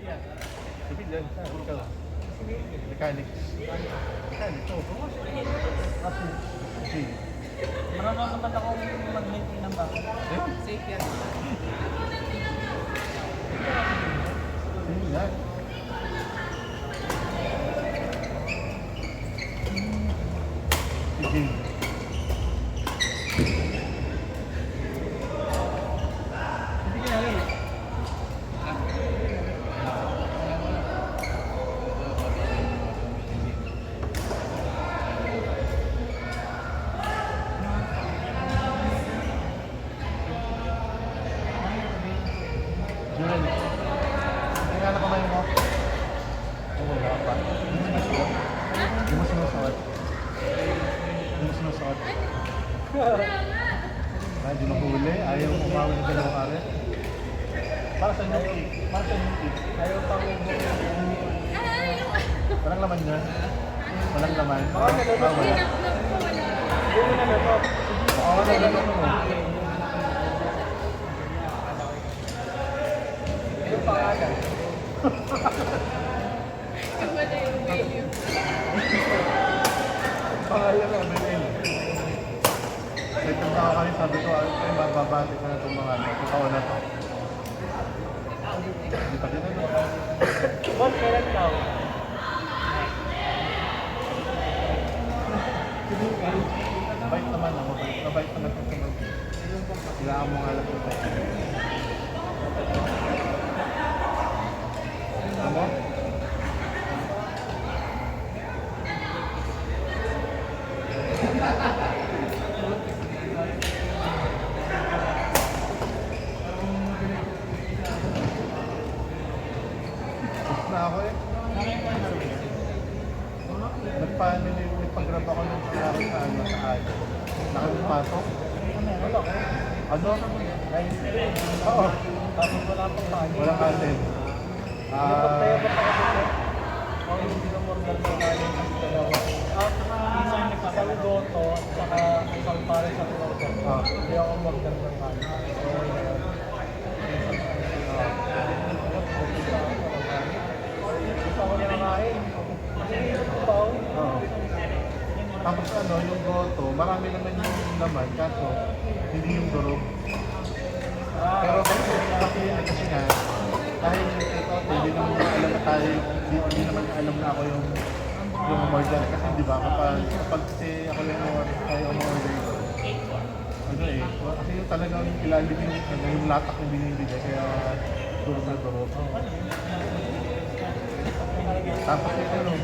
Civilian, ikaw. Mechanics. Mechanics, oo. Kasi, Marunong naman akong mag-maintain ng bako. Safe yan. Civilian. Sige. Julen, tingnan ko ngayon mo. Oo, wala pa. Hindi mo sinusuot. Hindi mo sinusuot. Hindi mo huli. Ayaw mo umawin ng dalawang ari. Para sa new cake. Para sa new cake. Ayaw pa mo. Walang laman yan. Walang laman. Wala. Hindi mo na nato. Oo, nalulok mo. Yung pangalan. Pangalan na, Benel. Ito na ako sabi ko, ay bababati ko na itong mga totoo na to. Hindi pa din ano. Boss, kailan daw? Mabait naman ako. Mabait naman ako sa mag... Kailangan mo nga lang ito. Ano mo? Gusto na ako eh. Nagpag-grab ako ng pangarap sa ano sa ay. Nakapasok. Ano? Oo. Tapos wala pang kanin. Walang kanin. Tayo ba pa kasi? O hindi na morgal ng kanin kasi dalawa. Isang saludoto at saka isang pare sa morgal. Hindi ako morgal ng kanin. Gusto ko niya nakain. Kasi ito pa ako. Oo. Tapos ano, yung goto, marami naman yung laman, kaso hindi yung durog. Pero kasi nga, dahil yung take-out, hindi naman alam na tayo, hindi naman alam na ako yung umorder. Kasi di ba, kapag kasi ako yung umorder, ano eh, kasi yung talagang ilalim yung latak yung binibigay, kaya durog na durog. Tapos yung ano,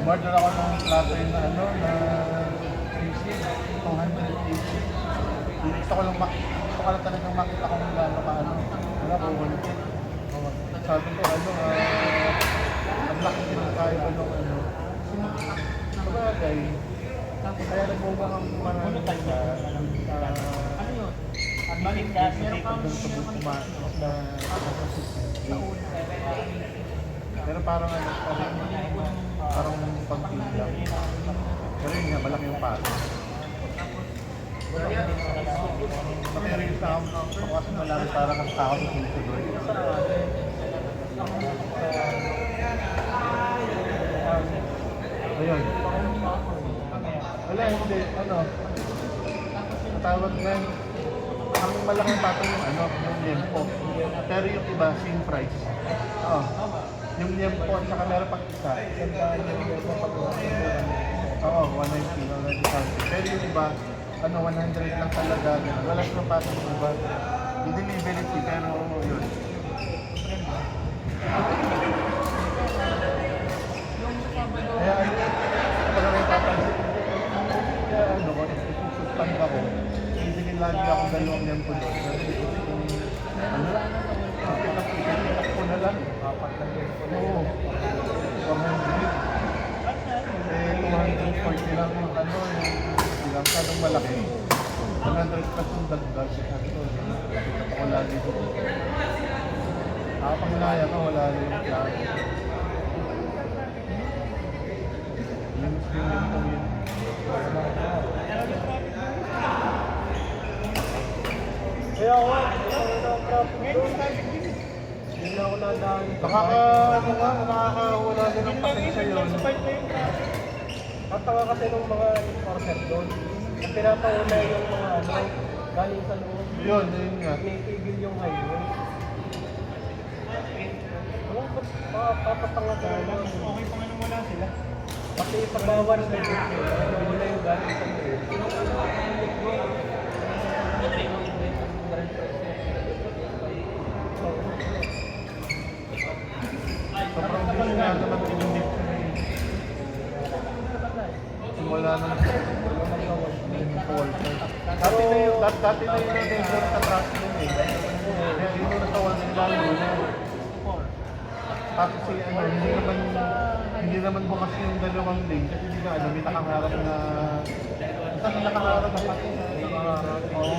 umorder ako ng plato na ano, na 280. Gusto ko lang talagang makita kung gaano ka ano. Wala ko wala. Sabi ko ano, ang laki din ng tayo ano. Sabagay, kaya nagmumang ang marami sa Ano yun? Ang balik ka sa pero parang ano, parang pagpila. Pero yun nga, malaki yung pato. Nakireels na ako kasi malaki parang ang tao sa susunod. Ayun. Wala, hindi. Ano? Tawag nga. Ang malaking pato yung ano, yung liempo. Pero yung iba, same price. Oo. Yung liempo at saka meron pang isa. Oo, 190 na discount. Pero yung iba, ano, 100 lang talaga. Wala silang pato yung iba. I-delivery fee, pero yun. Kaya ano, kapag may papansin, kaya ano, kung isususpend ako, bibigyan lagi ako dalawang liempo doon. Ano, ipitak ko na lang. Oo. 240 lang yung ano, yung masyadong malaki. 100 plus yung dagdag. Sabi ko, ito ako lagi dito. Panglaya ka, wala rin yung plano. Yung yun. Kaya ako, hindi ako nadaan. Nakakawala din ng pasensya yun. Sa fight na yun. Ang tanga kasi ng mga enforcer doon. Ang pinapauna yung mga ano, galing sa loob. Yun nga. Pinitigil yung highway. Alam ba't makapapatanga ka lang? Okay pa nga nung wala sila. Pati ipagbawan sa dito. Ano nila yung galing sa loob. Sobrang bilis nga naman pinindip. Simula na naging call. Dati na yun na sa traffic yun eh. Kaya yun na sa wall nila yun. Tapos hindi naman bukas yung dalawang lane kasi hindi na may nakaharap na saan nakaharap na pati Oo.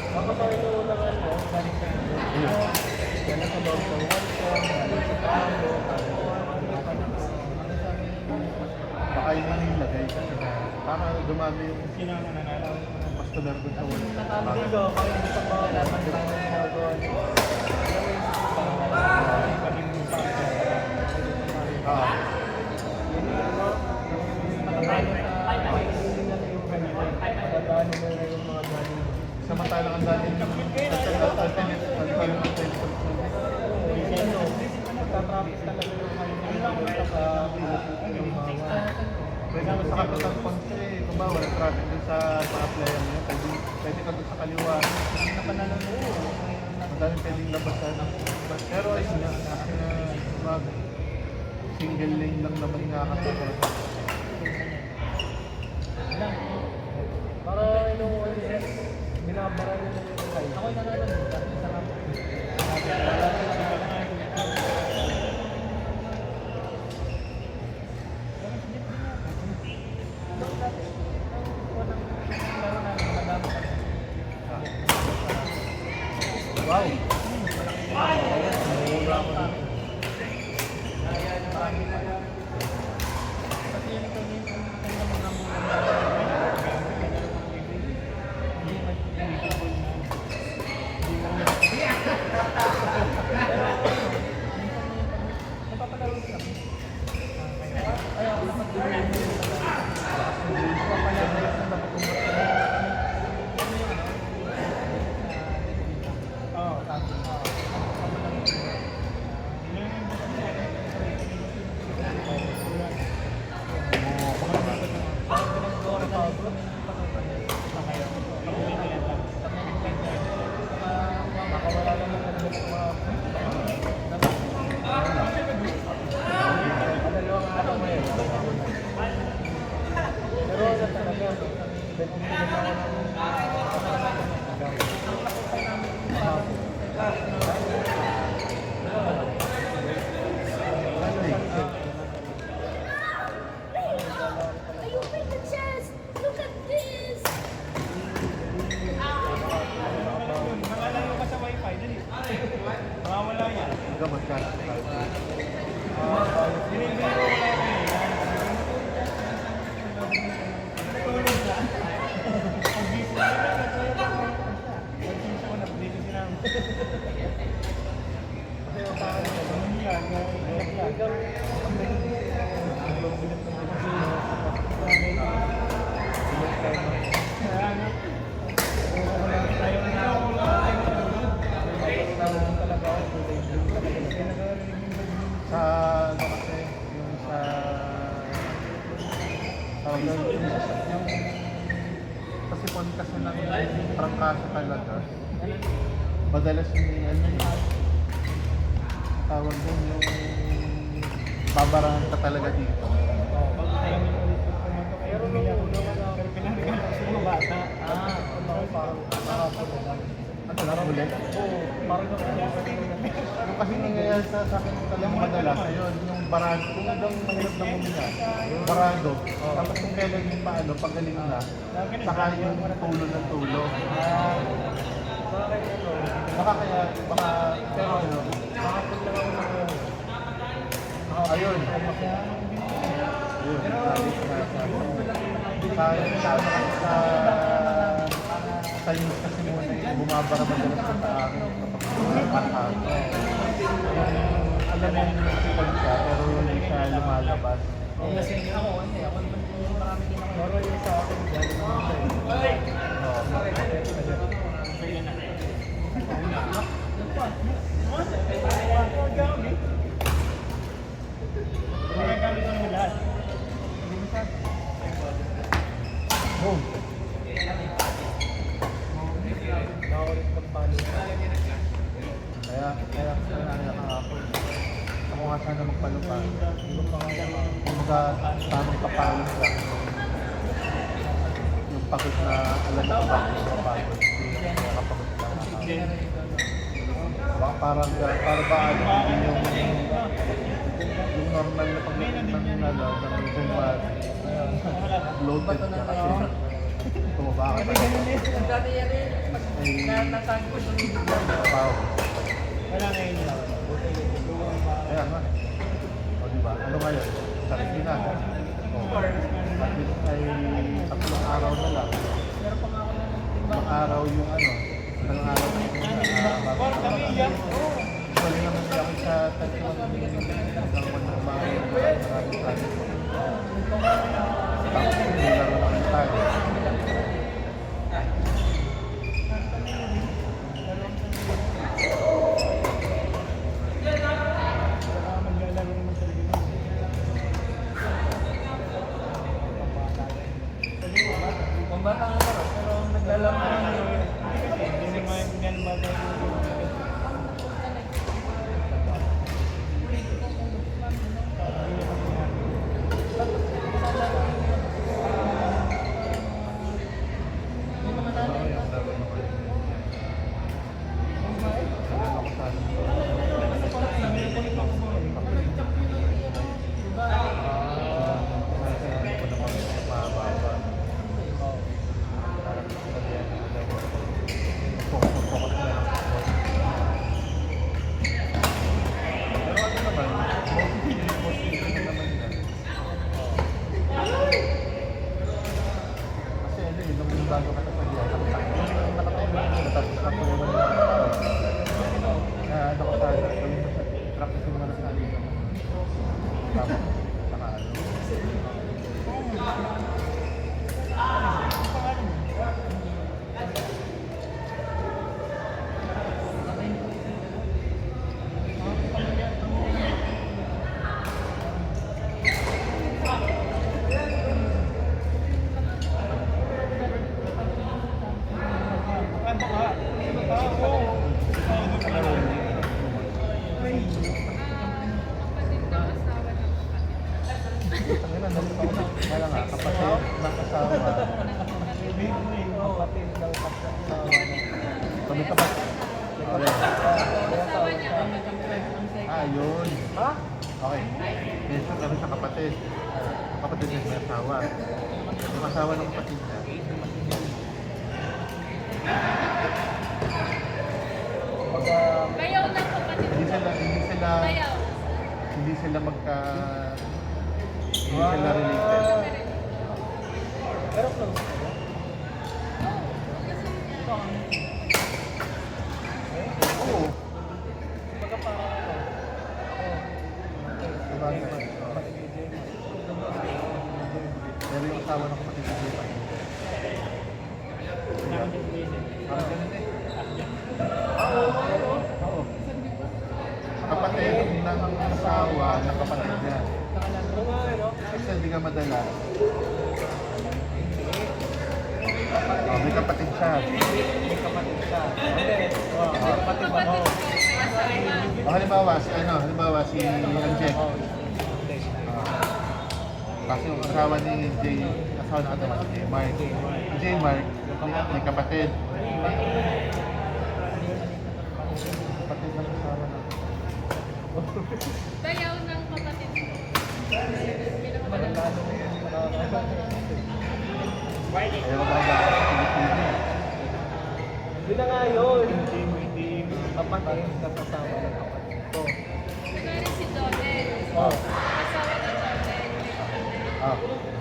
Tapos ang inuuna nga ano, galing sa loob. Yan ang sabang sa Walcom, galing sa Palo, baka yun yung nilagay kasi para dumami yung Sinama na nalaw. customer dun sa wall. Hindi ko, kaya hindi sa mga laban tayo ng ginagawa niyo. Ah, samantalang ang dami ng alternate Magta-traffic talaga yung pwede naman sa Capital Ponce eh, kung ba walang traffic dun sa player niya, pwede ka dun sa kaliwa. Madaming pwedeng labasan. Pero ayun nga, single lane lang naman nga kasi. para yung binabara nila yung highway. Ako na lang kasi sarap. Wow! Are you with the chest? Look at this! Nakalayo ka sa wifi, dali. Mawawala yan. Gamot ka. Binibili ko wala yan. Pag-gising ko na, pag-gising ko na, dito sinama. Kasi yung tao nila, Sa ano kasi, yung sa kasi pon kasi ng prangkasa talaga. Madalas yung ano eh, tawag doon yung babarahan ka talaga dito. pero nung una wala ako. Pero pinarigan ko sa mga bata. Parang nakapag Ano lang ulit? Oo, parang Yung kasi nangyayari sa akin talagang madalas, yun, yung barado, kung hanggang mahirap na huminga, barado, tapos kung kailan yung paano, pagaling na, saka yung tulo ng tulo. sa akin ano, Baka kaya, baka, pero ano, nakapag lang ako ng ayun. Ayun, sabi ko nga sa news kasi muna bumabara madalas sa akin kapag alam mo yung sipag siya, pero hindi siya lumalabas. Kung lasing ako, hindi. Ako naman yung marami din ako. Pero yung sa akin, galing naman siya eh. Oo. Ginagamit ko naman lahat. Boom! Nakaulit magpalo. Kaya nakakapon. Ako nga sana magpalupa. Kung tamang kapalos lang. Yung pagod na alam na kapag yung kapagod. Hindi yung nakapagod lang. Parang ba ano, hindi yung normal na pagdating ng ano, ng bumbad. Bloated ka kasi tumaba ka pa. Dati yan eh. Ay, Nasaan ko yung pao. wala ngayon nila. Kaya nga. O diba? Ano ngayon? Sarili na. O. At least ay 3 araw na lang. Meron pa nga ako ng timba. 3 araw yung ano. 3 araw na yung Bali naman niya ako sa tatlong hanggang magmamahal ng maraming tayo. Tapos hindi laro naman tayo. Maglalaro naman sa libo. Kung bata nga laro, pero naglalaro ka naman yun. Hindi mo yung ganun bata yung bago ka sa diyan, nakatayo na tapos ako naman na ano ko sa practice mo naman sa dito. Tama. Saka ano. Kaya nga, kapatid ng asawa. Kapatid ng asawa. Kami kapatid. Yun. Ha? Okay. Minsan kami sa kapatid. Kapatid niya may asawa. Yung asawa ng kapatid niya. Pagka Bayaw ng kapatid Hindi ko. sila Bayaw. hindi sila hindi sila related. pero close. Oo. Pagka parang ano. Diba naman? Pero yung asawa ng kapatid niya. Parang ganun eh. Oo. Kapatid ng asawa ng kapatid niya. Oo nga, no? Kasi hindi ka madala. May kapatid siya. May kapatid siya. Hindi. May kapatid ba? Oo. Halimbawa si Angel. Kasi yung asawa ni Jay, asawa na katawa si Jay Mark. Si Jay Mark, may kapatid. Kapatid ng asawa na. Bayaw ng kapatid ko. Kaya magaga ako sa Pilipinas. Hindi na nga yun. Kapatid ng asawa ng kapatid ko. Kunwari si Donel. Oh. Asawa ng Donel.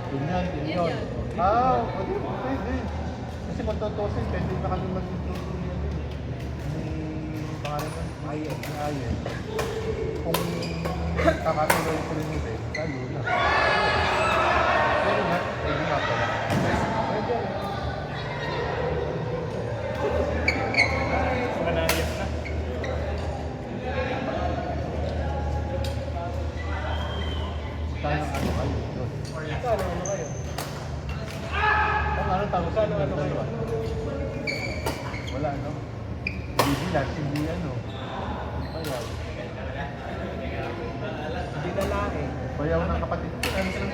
Yun yan. Yun. Pwede. Kasi kung tutusin, pwede na kami mag-tutusin yun. Ni pangalan nun? Ayen. Kung kakatuloy ko rin ito eh. Lalo na. Pero nga, pwede nga pala. Manayas na. Kaya ng ano kayo doon. Kano ano kayo? Ang ano tawag sa Kano ano kayo? dalawa? Wala no? Hindi lahat, hindi ano. Bayaw. Hindi lalaki. Bayaw ng kapatid ko. Ano sa